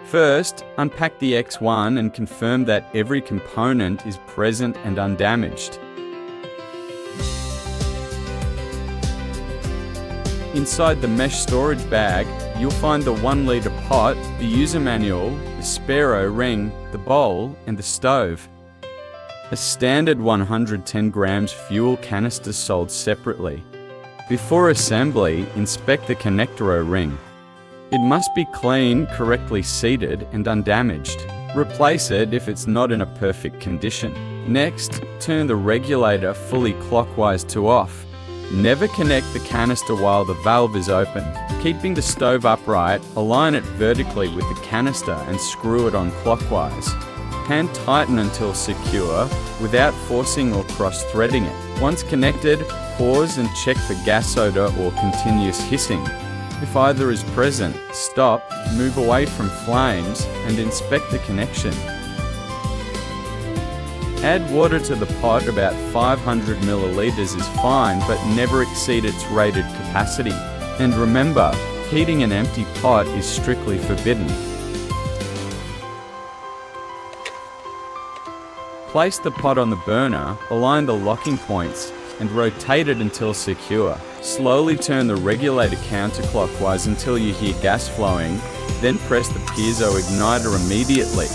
First, unpack the X1 and confirm that every component is present and undamaged. Inside the mesh storage bag, you'll find the 1-litre pot, the user manual, the spare O-ring, the bowl, and the stove. A standard 110 grams fuel canister sold separately. Before assembly, inspect the connector O-ring. It must be clean, correctly seated, and undamaged. Replace it if it's not in a perfect condition. Next, turn the regulator fully clockwise to off. Never connect the canister while the valve is open. Keeping the stove upright, align it vertically with the canister and screw it on clockwise. Hand tighten until secure, without forcing or cross-threading it. Once connected, pause and check for gas odor or continuous hissing. If either is present, stop, move away from flames, and inspect the connection. Add water to the pot. About 500 milliliters is fine, but never exceed its rated capacity. And remember, heating an empty pot is strictly forbidden. Place the pot on the burner, align the locking points, and rotate it until secure. Slowly turn the regulator counterclockwise until you hear gas flowing, then press the piezo igniter immediately.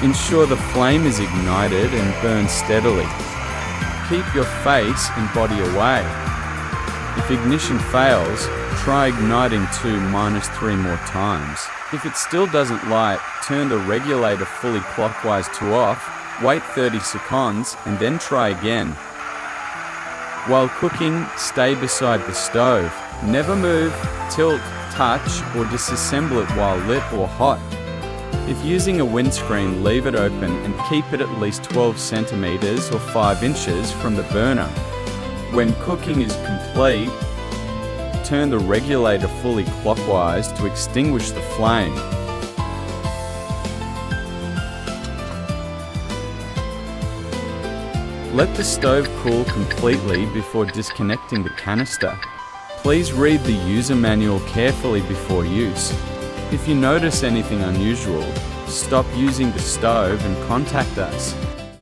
Ensure the flame is ignited and burns steadily. Keep your face and body away. If ignition fails, try igniting to -3 more times. If it still doesn't light, turn the regulator fully clockwise to off, wait 30 seconds, and then try again. While cooking, stay beside the stove. Never move, tilt, touch, or disassemble it while lit or hot. If using a windscreen, leave it open and keep it at least 12 centimeters or 5 inches from the burner. When cooking is complete, turn the regulator fully clockwise to extinguish the flame. Let the stove cool completely before disconnecting the canister. Please read the user manual carefully before use. If you notice anything unusual, stop using the stove and contact us.